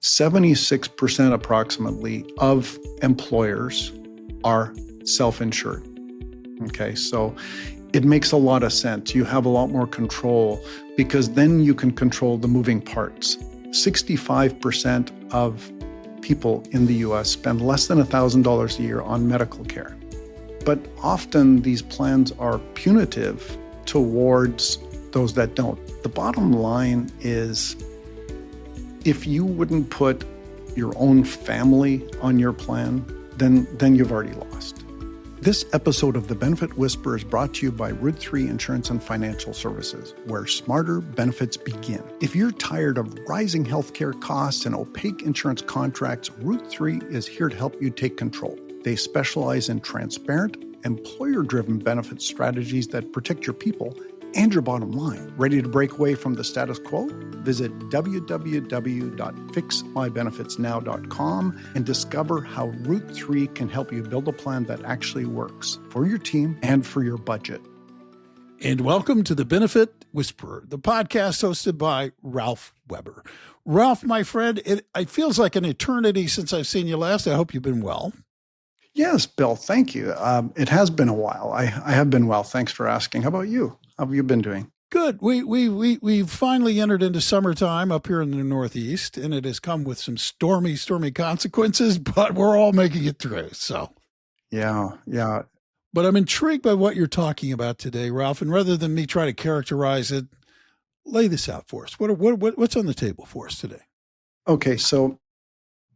76% approximately of employers are self-insured. Okay, so it makes a lot of sense. You have a lot more control because then you can control the moving parts. 65% of people in the US spend less than $1,000 a year on medical care. But often these plans are punitive towards those that don't. The bottom line is, if you wouldn't put your own family on your plan, then you've already lost. This episode of The Benefit Whisperer is brought to you by Route 3 Insurance and Financial Services, where smarter benefits begin. If you're tired of rising healthcare costs and opaque insurance contracts, Route 3 is here to help you take control. They specialize in transparent, employer-driven benefit strategies that protect your people and your bottom line. Ready to break away from the status quo? Visit www.fixmybenefitsnow.com and discover how Route 3 can help you build a plan that actually works for your team and for your budget. And welcome to the Benefit Whisperer, the podcast hosted by Ralph Weber. Ralph, my friend, it feels like an eternity since I've seen you last. I hope you've been well. Yes, Bill, thank you. It has been a while. I have been well. Thanks for asking. How about you? How have you been doing? Good. We've finally entered into summertime up here in the Northeast, and it has come with some stormy consequences, but we're all making it through. So, yeah. But I'm intrigued by what you're talking about today, Ralph. And rather than me try to characterize it, lay this out for us. What's on the table for us today? Okay, so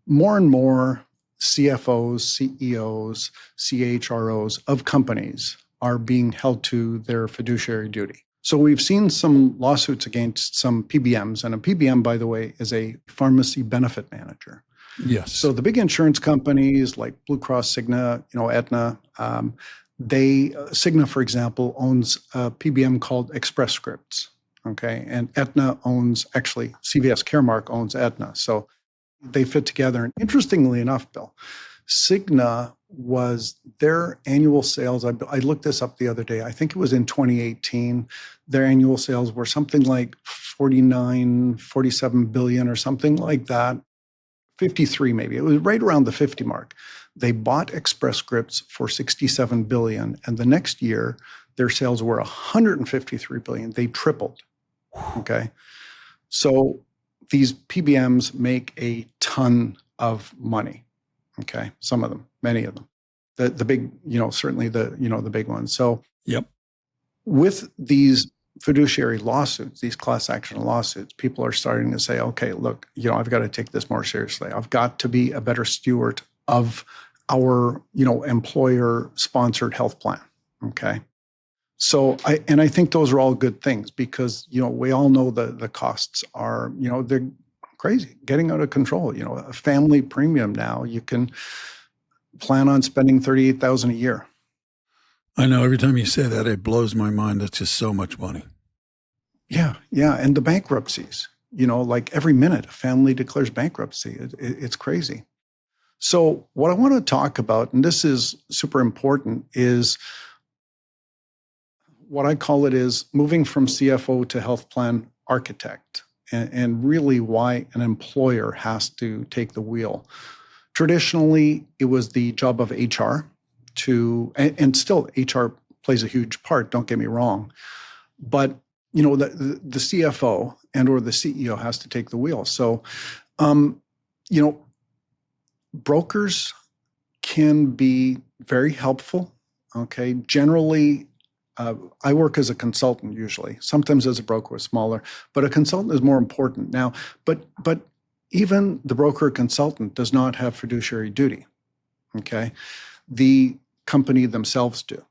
more and more CFOs, CEOs, CHROs of companies are being held to their fiduciary duty. So we've seen some lawsuits against some PBMs, and a PBM, by the way, is a pharmacy benefit manager. Yes. So the big insurance companies like Blue Cross, Cigna, Aetna, Cigna, for example, owns a PBM called Express Scripts. Okay, and Aetna owns, actually, CVS Caremark owns Aetna. So they fit together. And interestingly enough, Bill, Cigna was their annual sales. I looked this up the other day. I think it was in 2018. Their annual sales were something like 47 billion or something like that. 53 maybe. It was right around the 50 mark. They bought Express Scripts for 67 billion. And the next year, their sales were 153 billion. They tripled. Okay. So these PBMs make a ton of money. Okay. Some of them, many of them, the big, certainly the big ones. So yep. With these fiduciary lawsuits, these class action lawsuits, people are starting to say, okay, look, I've got to take this more seriously. I've got to be a better steward of our, employer sponsored health plan. Okay. So I think those are all good things because, we all know the costs are, they're crazy, getting out of control. A family premium now, you can plan on spending $38,000 a year. I know every time you say that, it blows my mind. That's just so much money. Yeah. And the bankruptcies, like every minute a family declares bankruptcy. It's crazy. So what I want to talk about, and this is super important, is what I call it is moving from CFO to health plan architect, and really why an employer has to take the wheel. Traditionally, it was the job of HR and still HR plays a huge part, don't get me wrong. But, the CFO and or the CEO has to take the wheel. So, brokers can be very helpful. Okay. Generally, I work as a consultant usually, sometimes as a broker is smaller, but a consultant is more important now. But even the broker or consultant does not have fiduciary duty. Okay. The company themselves do.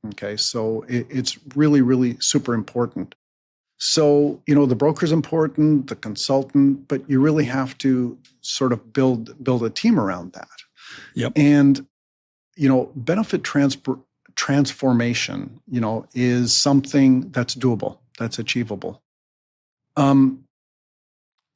Okay. So it's really, really super important. So, the broker is important, the consultant, but you really have to sort of build a team around that. Yep. And, benefit transformation, is something that's doable, that's achievable.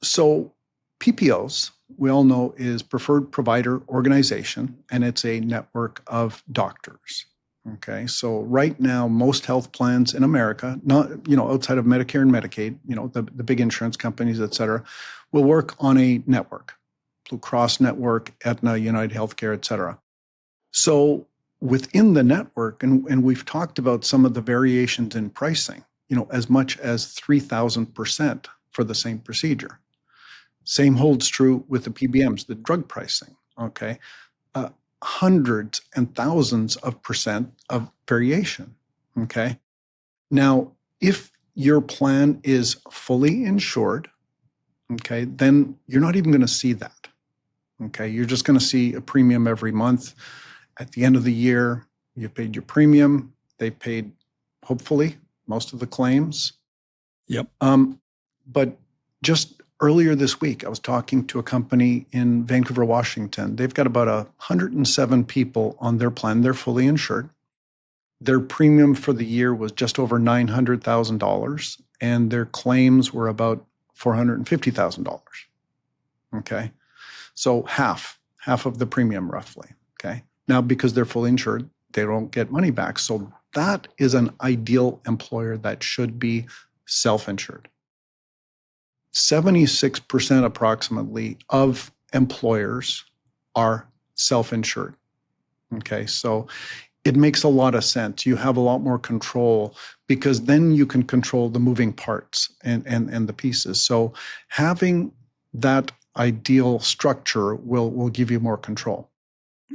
So PPOs, we all know, is Preferred Provider Organization, and it's a network of doctors. Okay, so right now, most health plans in America, not outside of Medicare and Medicaid, the big insurance companies, et cetera, will work on a network, Blue Cross network, Aetna, United Healthcare, et cetera. So within the network, and we've talked about some of the variations in pricing, as much as 3,000% for the same procedure. Same holds true with the PBMs, the drug pricing. Okay. Hundreds and thousands of percent of variation. Okay. Now, if your plan is fully insured, okay, then you're not even going to see that. Okay. You're just going to see a premium every month. At the end of the year, you paid your premium. They paid, hopefully, most of the claims. Yep. But just earlier this week, I was talking to a company in Vancouver, Washington. They've got about 107 people on their plan. They're fully insured. Their premium for the year was just over $900,000, and their claims were about $450,000. Okay. So half of the premium roughly. Okay. Now, because they're fully insured, they don't get money back. So that is an ideal employer that should be self-insured. 76% approximately of employers are self-insured. Okay, so it makes a lot of sense. You have a lot more control because then you can control the moving parts and the pieces. So having that ideal structure will give you more control.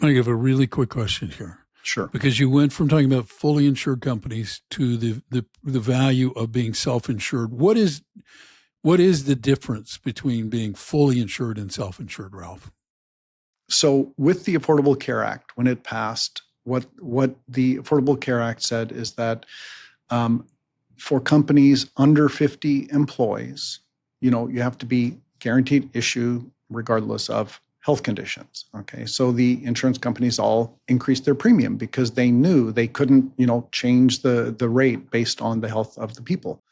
I have a really quick question here. Sure. Because you went from talking about fully insured companies to the value of being self-insured. What is the difference between being fully insured and self-insured, Ralph? So with the Affordable Care Act, when it passed, what the Affordable Care Act said is that for companies under 50 employees, you have to be guaranteed issue regardless of health conditions. Okay, so the insurance companies all increased their premium because they knew they couldn't, change the rate based on the health of the people.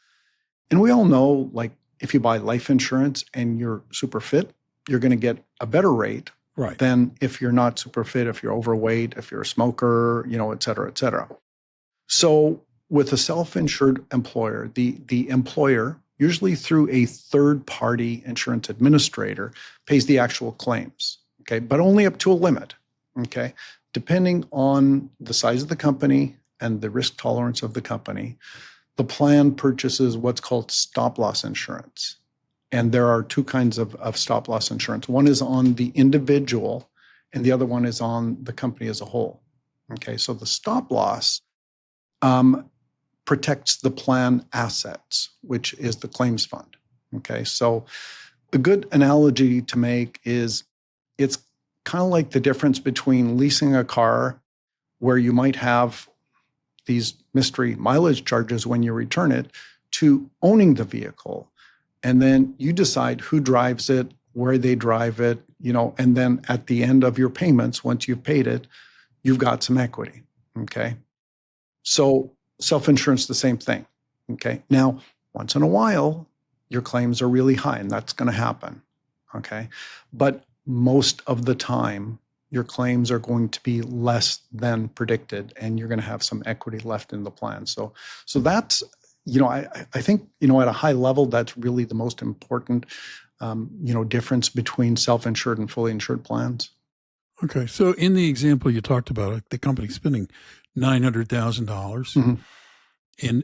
And we all know, like, if you buy life insurance and you're super fit, you're going to get a better rate Right. than if you're not super fit, if you're overweight, if you're a smoker, et cetera, et cetera. So with a self-insured employer, the employer, usually through a third-party insurance administrator, pays the actual claims, okay, but only up to a limit, okay? Depending on the size of the company and the risk tolerance of the company, the plan purchases what's called stop-loss insurance. And there are two kinds of stop-loss insurance. One is on the individual, and the other one is on the company as a whole. Okay, so the stop-loss protects the plan assets, which is the claims fund. Okay, so a good analogy to make is it's kind of like the difference between leasing a car where you might have these mystery mileage charges when you return it to owning the vehicle. And then you decide who drives it, where they drive it, and then at the end of your payments, once you've paid it, you've got some equity. Okay. So self-insurance, the same thing. Okay. Now, once in a while, your claims are really high, and that's going to happen. Okay. But most of the time, your claims are going to be less than predicted, and you're going to have some equity left in the plan. So that's, I think, at a high level, that's really the most important, difference between self-insured and fully insured plans. Okay. So in the example you talked about, the company spending $900,000 in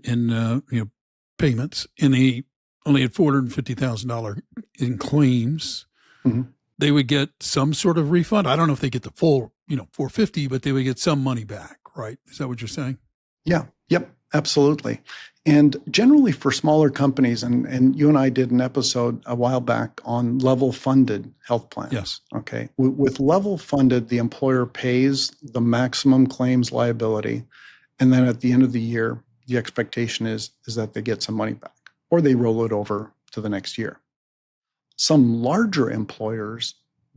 payments, and they only had $450,000 in claims. Mm-hmm. They would get some sort of refund. I don't know if they get the full, 450, but they would get some money back, right? Is that what you're saying? Yeah. Yep. Absolutely. And generally for smaller companies, and you and I did an episode a while back on level funded health plans. Yes. Okay. With level funded, the employer pays the maximum claims liability. And then at the end of the year, the expectation is that they get some money back or they roll it over to the next year. Some larger employers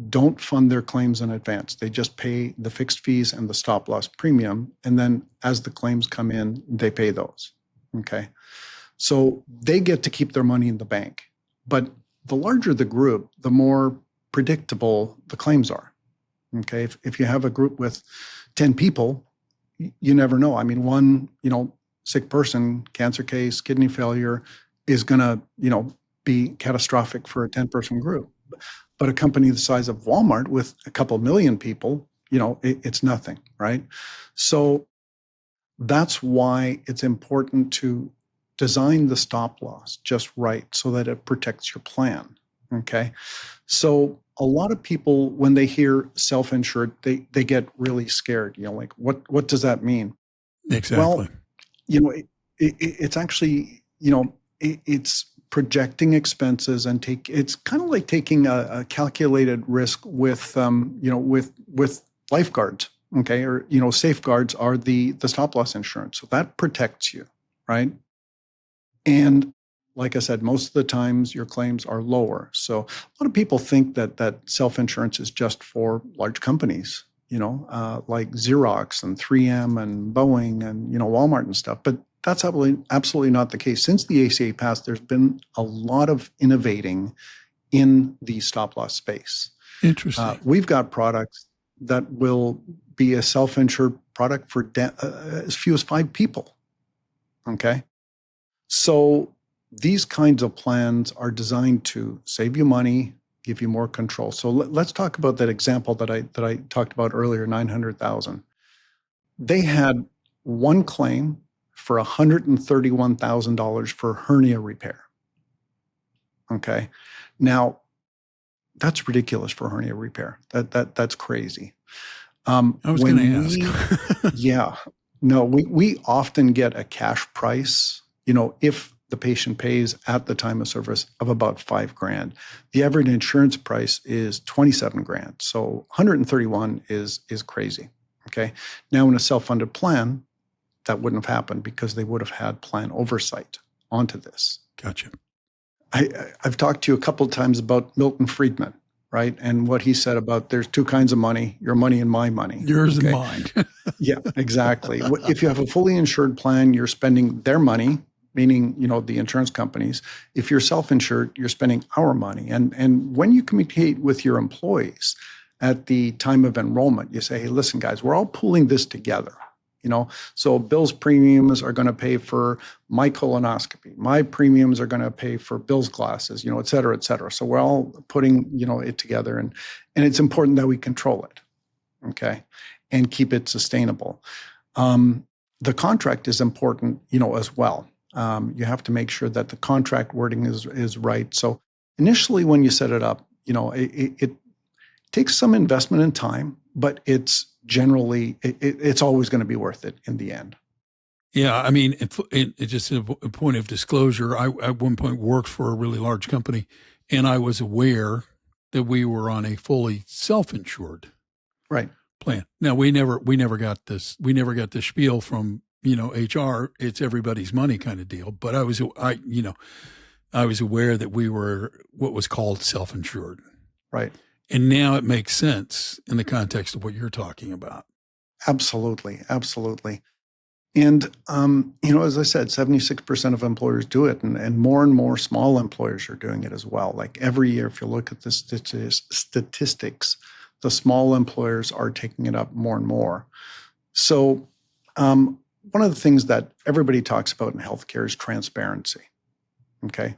don't fund their claims in advance. They just pay the fixed fees and the stop loss premium. And then as the claims come in, they pay those. Okay. So they get to keep their money in the bank. But the larger the group, the more predictable the claims are. Okay. If you have a group with 10 people, you never know. I mean, one, sick person, cancer case, kidney failure is going to, be catastrophic for a 10-person group. But a company the size of Walmart with a couple million people, it's nothing, right? So that's why it's important to design the stop loss just right so that it protects your plan. Okay. So a lot of people, when they hear self-insured, they get really scared. Like what does that mean? Exactly. Well, it's actually, it's projecting expenses and it's kind of like taking a calculated risk with, with lifeguards. Okay. Or, safeguards are the stop loss insurance. So that protects you, right? And like I said, most of the times your claims are lower. So a lot of people think that self-insurance is just for large companies, like Xerox and 3M and Boeing and, Walmart and stuff. But that's absolutely not the case. Since the ACA passed, there's been a lot of innovating in the stop loss space. Interesting. We've got products that will be a self-insured product for as few as 5 people. Okay. So these kinds of plans are designed to save you money, give you more control. So let's talk about that example that I talked about earlier, 900,000. They had one claim for $131,000 for hernia repair. Okay. Now, that's ridiculous for hernia repair. That's crazy. I was going to ask. Yeah. No, we often get a cash price, if the patient pays at the time of service of about $5,000. The average insurance price is 27 grand. So 131 is crazy. Okay. Now in a self-funded plan, that wouldn't have happened because they would have had plan oversight onto this. Gotcha. I've talked to you a couple of times about Milton Friedman, right? And what he said about there's 2 kinds of money, your money and my money. Yours and mine. Yeah, exactly. If you have a fully insured plan, you're spending their money, meaning, the insurance companies. If you're self-insured, you're spending our money. And when you communicate with your employees at the time of enrollment, you say, hey, listen, guys, we're all pooling this together. So Bill's premiums are going to pay for my colonoscopy. My premiums are going to pay for Bill's glasses, et cetera, et cetera. So we're all putting, it together, and it's important that we control it, okay, and keep it sustainable. The contract is important, as well. You have to make sure that the contract wording is right. So initially, when you set it up, it takes some investment and time, but it's generally, it's always going to be worth it in the end. Yeah. I mean, it just a point of disclosure, I at one point worked for a really large company, and I was aware that we were on a fully self-insured plan. Now we never got this. We never got the spiel from, HR. It's everybody's money kind of deal. But I was aware that we were what was called self-insured. Right. And now it makes sense in the context of what you're talking about. Absolutely. Absolutely. And, as I said, 76% of employers do it, and more small employers are doing it as well. Like every year, if you look at the statistics, the small employers are taking it up more and more. So one of the things that everybody talks about in healthcare is transparency. Okay.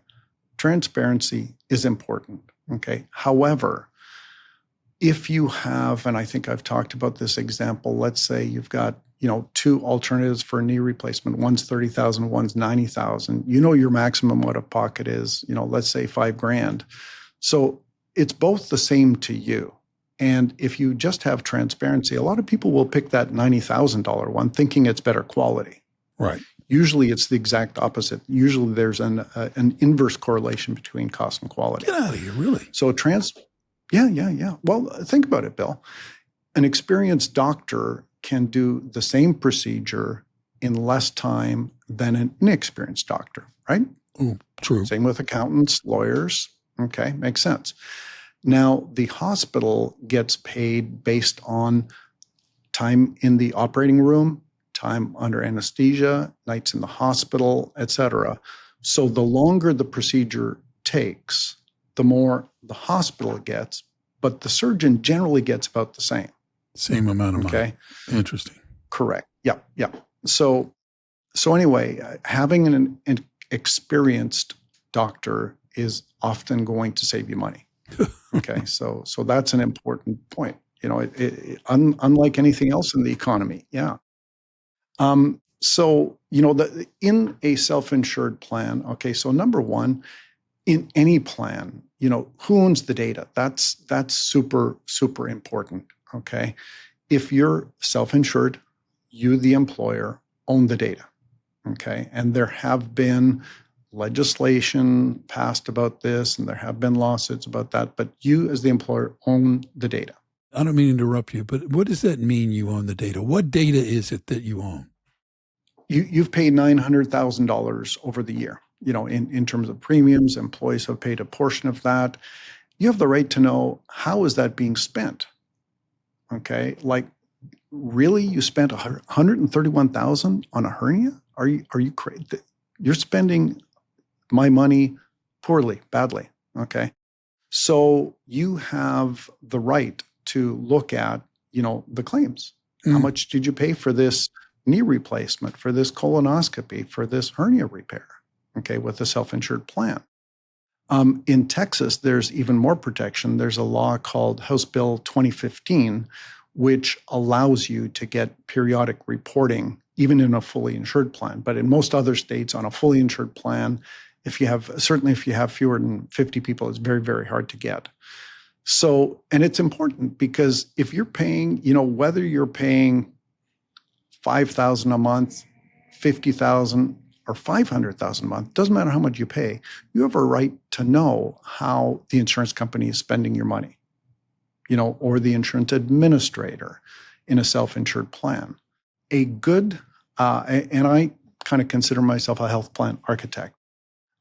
Transparency is important. Okay. However, if you have, and I think I've talked about this example, let's say you've got, 2 alternatives for a knee replacement. One's 30,000, one's 90,000. Your maximum out of pocket is, let's say $5,000. So it's both the same to you. And if you just have transparency, a lot of people will pick that $90,000 one thinking it's better quality. Right. Usually it's the exact opposite. Usually there's an inverse correlation between cost and quality. Get out of here, really? So Yeah. Well, think about it, Bill. An experienced doctor can do the same procedure in less time than an inexperienced doctor, right? Oh, true. Same with accountants, lawyers. Okay, makes sense. Now, the hospital gets paid based on time in the operating room, time under anesthesia, nights in the hospital, et cetera. So the longer the procedure takes, the more the hospital gets, but the surgeon generally gets about the same. Same amount of money. Okay. Interesting. Correct. Yeah, yeah. So anyway, having an experienced doctor is often going to save you money. Okay, so that's an important point. Unlike anything else in the economy, yeah. So in a self-insured plan, okay. So number one, in any plan, who owns the data? That's super super important. Okay, if you're self-insured, you the employer own the data. Okay, and there have been legislation passed about this, and there have been lawsuits about that. But you, as the employer, own the data. I don't mean to interrupt you, but what does that mean, you own the data? What data is it that you own? You've paid $900,000 over the year. In terms of premiums, employees have paid a portion of that. You have the right to know, how is that being spent? Okay, like, really, you spent $131,000 on a hernia? Are you crazy? You're spending my money poorly, badly. Okay, so you have the right to look at the claims. How much did you pay for this knee replacement, for this colonoscopy, for this hernia repair? Okay, with a self-insured plan. In Texas, there's even more protection. There's a law called House Bill 2015, which allows you to get periodic reporting, even in a fully insured plan. But in most other states, on a fully insured plan, if you have fewer than 50 people, it's very, very hard to get. So, and it's important because if you're paying, whether you're paying $5,000 a month, $50,000, or $500,000 a month, doesn't matter how much you pay, you have a right to know how the insurance company is spending your money, or the insurance administrator in a self-insured plan. A good, and I kind of consider myself a health plan architect.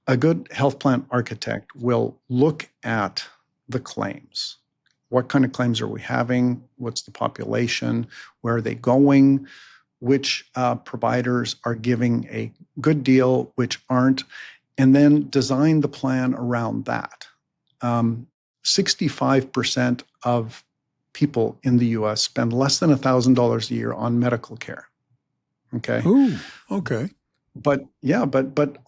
A good health plan architect will look at the claims. What kind of claims are we having? What's the population? Where are they going? Which providers are giving a good deal, which aren't, and then design the plan around that. 65% of people in the US spend less than $1,000 a year on medical care. Okay. Ooh, okay. But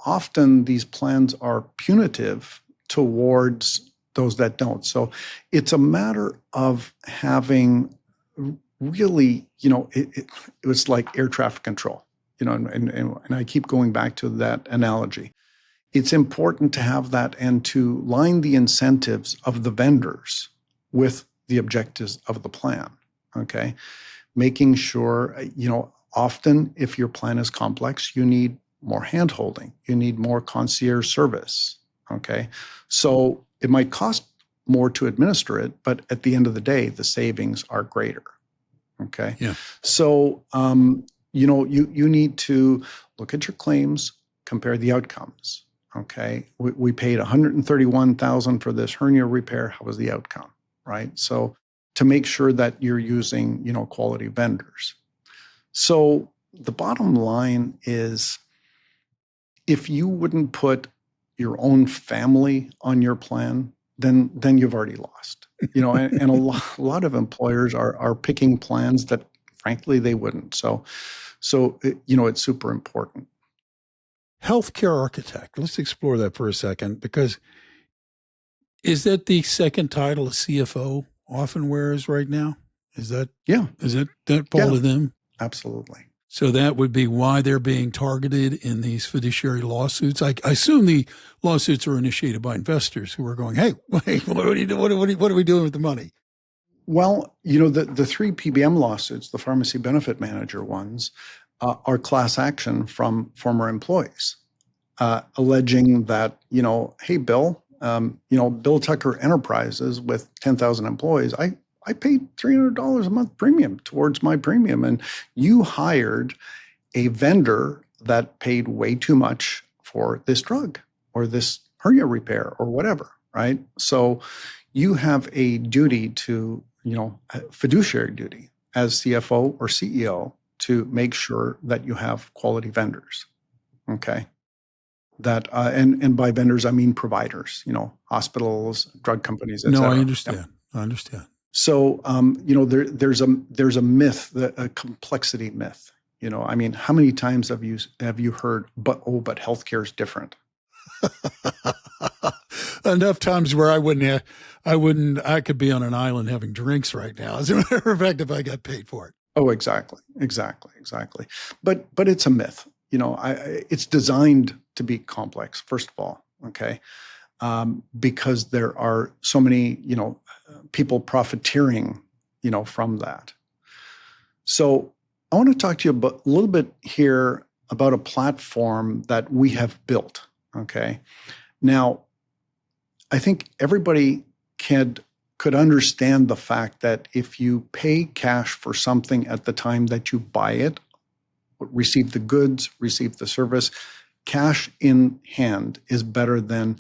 often these plans are punitive towards those that don't. So it's a matter of having really, it was like air traffic control, and I keep going back to that analogy. It's important to have that and to line the incentives of the vendors with the objectives of the plan. Okay. Making sure, often if your plan is complex, you need more handholding, you need more concierge service. Okay. So it might cost more to administer it, but at the end of the day, the savings are greater. Okay. Yeah. So, you need to look at your claims, compare the outcomes. Okay. We paid $131,000 for this hernia repair. How was the outcome? Right. So to make sure that you're using, quality vendors. So the bottom line is, if you wouldn't put your own family on your plan, then you've already lost. And a lot of employers are picking plans that, frankly, they wouldn't. So it's super important. Healthcare architect. Let's explore that for a second, because is that the second title a CFO often wears right now? Is that fall to them? Absolutely. So that would be why they're being targeted in these fiduciary lawsuits. I assume the lawsuits are initiated by investors who are going, "Hey, what are we doing with the money?" Well, the three PBM lawsuits, the pharmacy benefit manager ones, are class action from former employees, alleging that, hey, Bill, Bill Tucker Enterprises with 10,000 employees, I paid $300 a month premium towards my premium, and you hired a vendor that paid way too much for this drug or this hernia repair or whatever, right? So you have a duty to, a fiduciary duty as CFO or CEO to make sure that you have quality vendors, okay? That and by vendors I mean providers, hospitals, drug companies, et cetera. No, I understand. Yep. I understand. So there's a myth, a complexity myth, I mean, how many times have you heard, but healthcare is different? Enough times where I could be on an island having drinks right now. As a matter of fact, if I got paid for it. Oh, exactly. But it's a myth. It's designed to be complex, first of all, okay? Because there are so many, people profiteering, from that. So I want to talk to you a little bit here about a platform that we have built, okay? Now, I think everybody could understand the fact that if you pay cash for something at the time that you buy it, receive the goods, receive the service, cash in hand is better than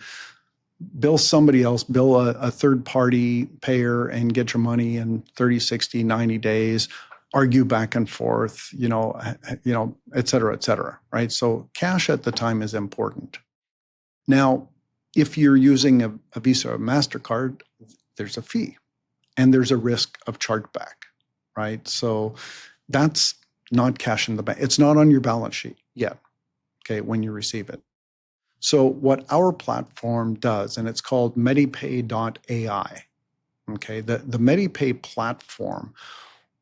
bill somebody else, bill a third party payer and get your money in 30, 60, 90 days, argue back and forth, et cetera, right? So cash at the time is important. Now, if you're using a Visa or MasterCard, there's a fee and there's a risk of chargeback, right? So that's not cash in the bank. It's not on your balance sheet yet, okay, when you receive it. So what our platform does, and it's called MediPay.ai, okay, the MediPay platform,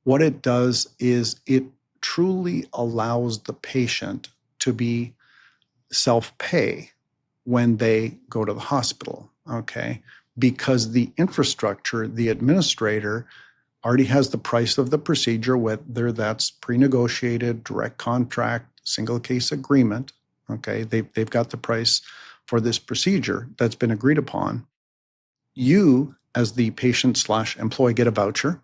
what it does is it truly allows the patient to be self-pay when they go to the hospital, okay? Because the infrastructure, the administrator already has the price of the procedure, whether that's pre-negotiated, direct contract, single case agreement, okay? They've got the price for this procedure that's been agreed upon. You, as the patient/employee, get a voucher,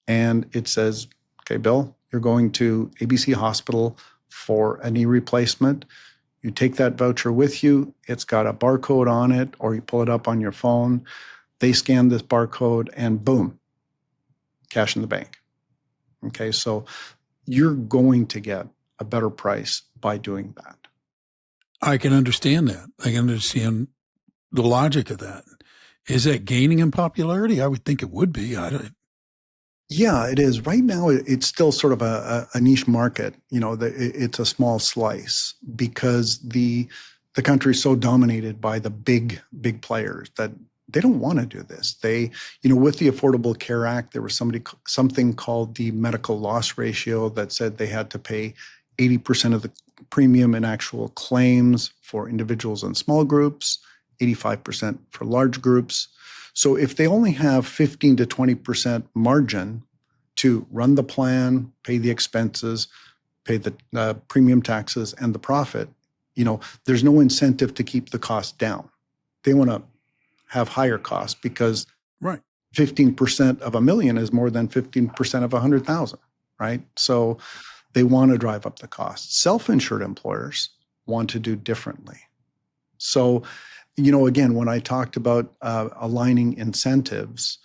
and it says, okay, Bill, you're going to ABC Hospital for a knee replacement. You take that voucher with you. It's got a barcode on it, or you pull it up on your phone. They scan this barcode and boom, cash in the bank. Okay, so you're going to get a better price by doing that. I can understand that. I can understand the logic of that. Is that gaining in popularity? I would think it would be. Yeah, it is. Right now, it's still sort of a niche market. It's a small slice because the country is so dominated by the big players that they don't want to do this. They, with the Affordable Care Act, there was something called the medical loss ratio that said they had to pay 80% of the premium in actual claims for individuals and small groups, 85% for large groups. So if they only have 15 to 20% margin to run the plan, pay the expenses, pay the premium taxes and the profit, there's no incentive to keep the cost down. They want to have higher costs because right. 15% of $1 million is more than 15% of 100,000, right? So they want to drive up the cost. Self-insured employers want to do differently. So, again, when I talked about aligning incentives,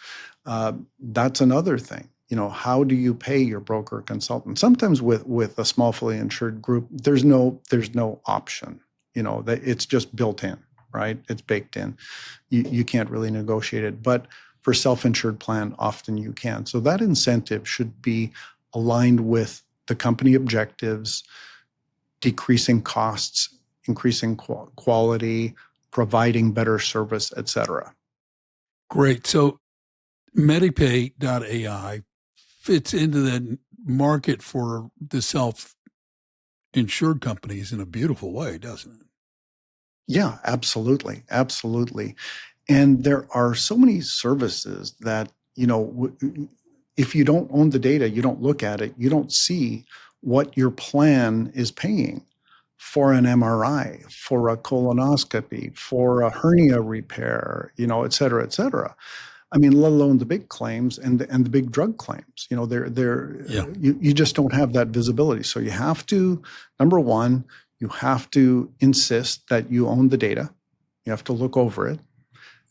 that's another thing. How do you pay your broker or consultant? Sometimes with a small fully insured group, there's no option. That it's just built in, right? It's baked in. You can't really negotiate it. But for self-insured plan, often you can. So that incentive should be aligned with the company objectives, decreasing costs, increasing quality, providing better service, et cetera. Great. So MediPay.ai fits into the market for the self-insured companies in a beautiful way, doesn't it? Yeah, absolutely. Absolutely. And there are so many services that, if you don't own the data, you don't look at it, you don't see what your plan is paying for an MRI, for a colonoscopy, for a hernia repair, et cetera, et cetera. I mean, let alone the big claims and the big drug claims. You just don't have that visibility. So you have to, number one, you have to insist that you own the data. You have to look over it,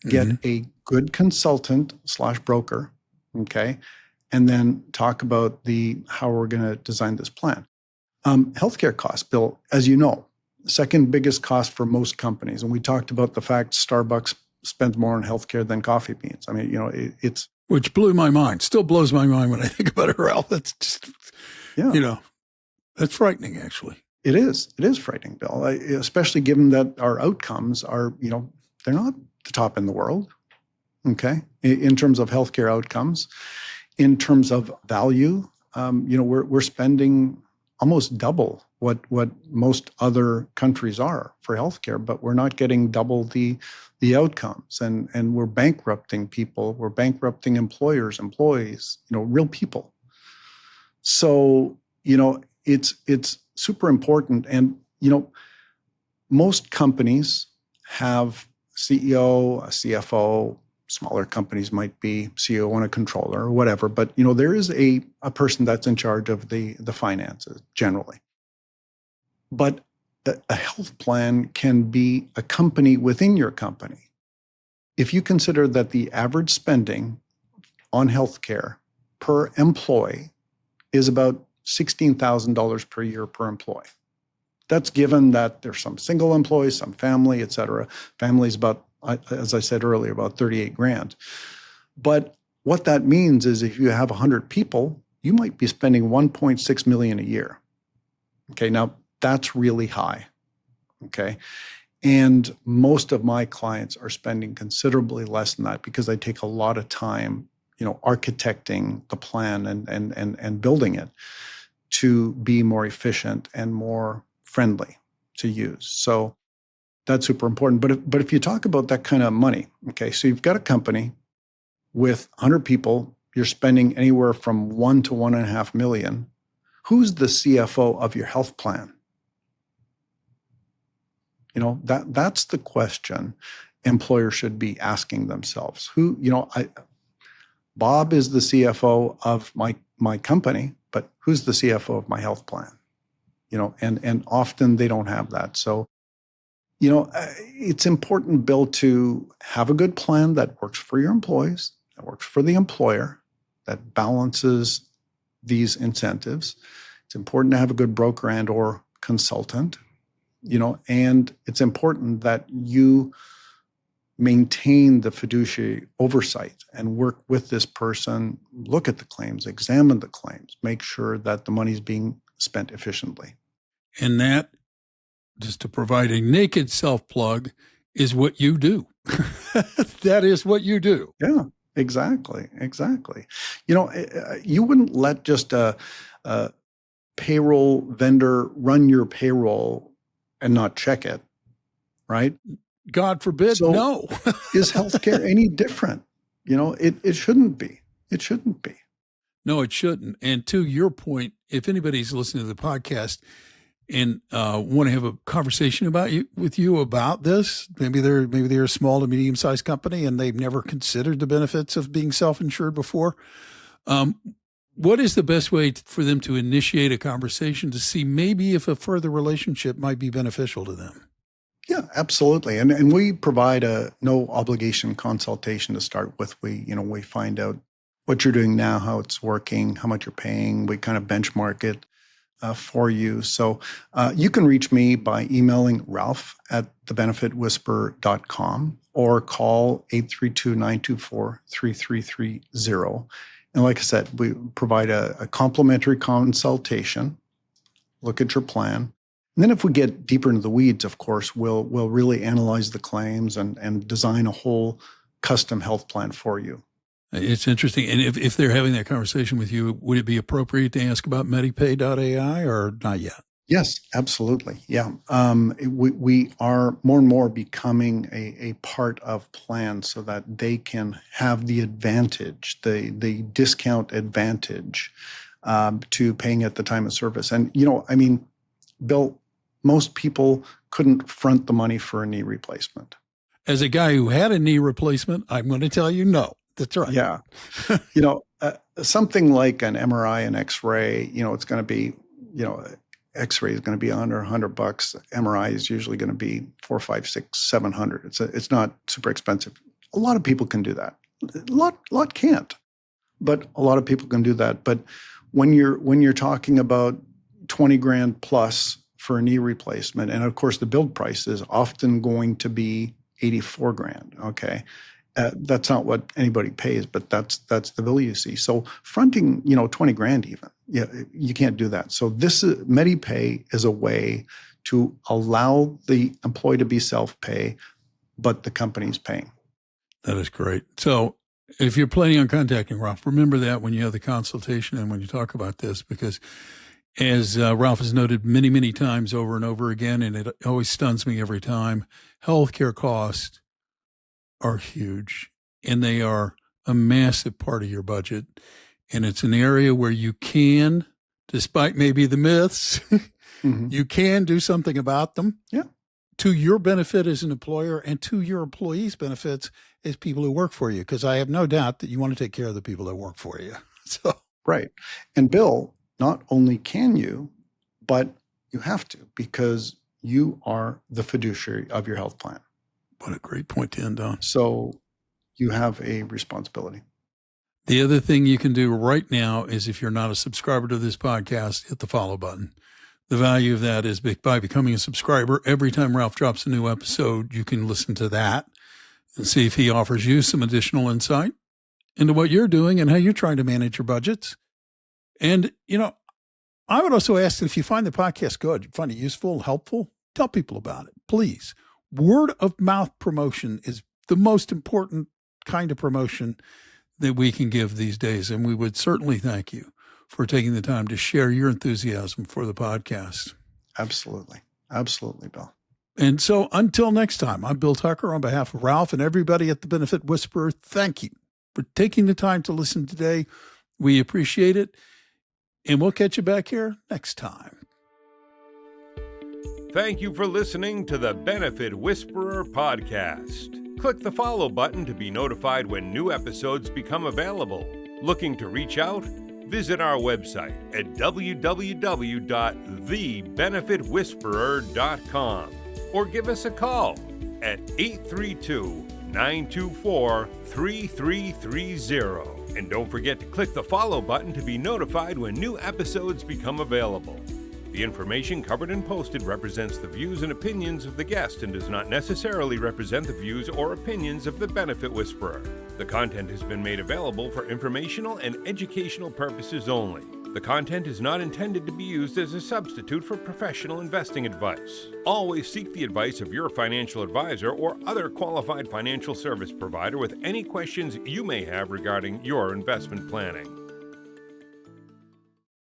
get a good consultant/broker, okay, and then talk about how we're going to design this plan. Healthcare costs, Bill, as you know, second biggest cost for most companies. And we talked about the fact Starbucks spends more on healthcare than coffee beans. I mean, it's... Which blew my mind. Still blows my mind when I think about it, Ralph. That's just, That's frightening, actually. It is. It is frightening, Bill, especially given that our outcomes are, they're not the top in the world, okay, in terms of healthcare outcomes. In terms of value, we're spending almost double what most other countries are for healthcare, but we're not getting double the outcomes, and we're bankrupting people, we're bankrupting employers, employees, real people. So it's super important, and most companies have CEO, a CFO. Smaller companies might be CEO and a controller or whatever, but there is a person that's in charge of the finances generally. But a health plan can be a company within your company. If you consider that the average spending on healthcare per employee is about $16,000 per year per employee. That's given that there's some single employees, some family, et cetera. Family's about, as I said earlier, about 38 grand. But what that means is if you have 100 people, you might be spending 1.6 million a year. Okay, now that's really high. Okay. And most of my clients are spending considerably less than that because they take a lot of time, architecting the plan and building it to be more efficient and more friendly to use. So that's super important. But if you talk about that kind of money, okay, so you've got a company with 100 people, you're spending anywhere from 1 to 1.5 million. Who's the CFO of your health plan? That's the question employers should be asking themselves. Bob is the CFO of my company, but who's the CFO of my health plan? And often they don't have that. So, it's important, Bill, to have a good plan that works for your employees, that works for the employer, that balances these incentives. It's important to have a good broker and or consultant, and it's important that you maintain the fiduciary oversight and work with this person, look at the claims, examine the claims, make sure that the money is being spent efficiently. And that, just to provide a naked self-plug, is what you do. That is what you do. Yeah, exactly. You wouldn't let just a payroll vendor run your payroll and not check it, right? God forbid, So no. Is healthcare any different? It shouldn't be. It shouldn't be. No, it shouldn't. And to your point, if anybody's listening to the podcast and want to have a conversation with you about this, maybe they're a small to medium sized company and they've never considered the benefits of being self-insured before. What is the best way for them to initiate a conversation to see maybe if a further relationship might be beneficial to them? Yeah, absolutely. And we provide a no obligation consultation to start with. We find out what you're doing now, how it's working, how much you're paying. We kind of benchmark it for you. So you can reach me by emailing ralph@thebenefitwhisperer.com or call 832-924-3330. And like I said, we provide a complimentary consultation, look at your plan. And then if we get deeper into the weeds, of course, we'll really analyze the claims and design a whole custom health plan for you. It's interesting. And if they're having that conversation with you, would it be appropriate to ask about MediPay.ai or not yet? Yes, absolutely. Yeah. We are more and more becoming a part of plans so that they can have the advantage, the discount advantage to paying at the time of service. And, Bill, most people couldn't front the money for a knee replacement. As a guy who had a knee replacement, I'm going to tell you no. That's right. Yeah. Something like an MRI and X-ray, it's going to be, X-ray is going to be under $100. MRI is usually going to be $400, $500, $600, $700. It's not super expensive. A lot of people can do that. A lot can't, but a lot of people can do that. But when you're talking about 20 grand plus for a knee replacement, and of course the build price is often going to be 84 grand. Okay. That's not what anybody pays, but that's the bill you see. So fronting, 20 grand even Yeah, you can't do that. So MediPay is a way to allow the employee to be self-pay, but the company's paying. That is great. So if you're planning on contacting Ralph, remember that when you have the consultation and when you talk about this, because as Ralph has noted many, many times over and over again, and it always stuns me every time, healthcare costs are huge, and they are a massive part of your budget. And it's an area where you can, despite maybe the myths, you can do something about them. Yeah. To your benefit as an employer and to your employees' benefits as people who work for you, because I have no doubt that you want to take care of the people that work for you. So right. And Bill, not only can you, but you have to, because you are the fiduciary of your health plan. What a great point to end on. So you have a responsibility. The other thing you can do right now is, if you're not a subscriber to this podcast, hit the follow button. The value of that is by becoming a subscriber. Every time Ralph drops a new episode, you can listen to that and see if he offers you some additional insight into what you're doing and how you're trying to manage your budgets. And, I would also ask that if you find the podcast good, you find it useful, helpful, tell people about it, please. Word of mouth promotion is the most important kind of promotion that we can give these days. And we would certainly thank you for taking the time to share your enthusiasm for the podcast. Absolutely. Absolutely, Bill. And so until next time, I'm Bill Tucker on behalf of Ralph and everybody at the Benefit Whisperer. Thank you for taking the time to listen today. We appreciate it. And we'll catch you back here next time. Thank you for listening to the Benefit Whisperer podcast. Click the follow button to be notified when new episodes become available. Looking to reach out? Visit our website at www.thebenefitwhisperer.com or give us a call at 832-924-3330. And don't forget to click the follow button to be notified when new episodes become available. The information covered and posted represents the views and opinions of the guest and does not necessarily represent the views or opinions of the Benefit Whisperer. The content has been made available for informational and educational purposes only. The content is not intended to be used as a substitute for professional investing advice. Always seek the advice of your financial advisor or other qualified financial service provider with any questions you may have regarding your investment planning.